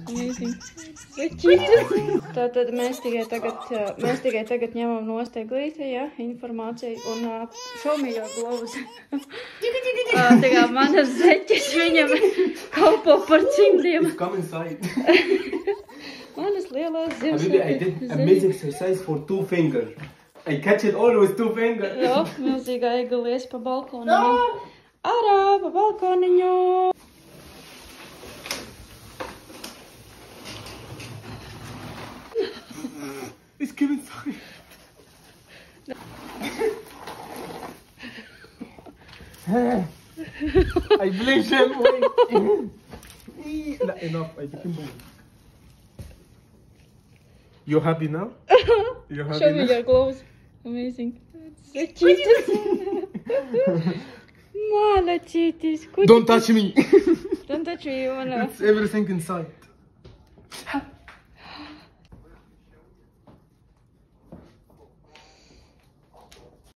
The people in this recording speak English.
Amazing. Tātad mēs tikai tagad ņemam nost eglīti, ja, informāciju un show me your gloves. Tā kā manas zeķes viņam kalpo par cimdiem. Come inside. Manas lielās zivs. I did amazing exercise for 2 fingers. I catch it all with 2 fingers. Jā, milzīgā eglies pa balkoniņu. Ārā, pa balkoniņu. It's Kevin, sorry. I blame him. Not enough. I became bored. You happy now? You happy Show me now? your gloves. Amazing. Zeķītis. Malaķītis. Don't touch me. Don't touch me, you wanna... It's everything inside.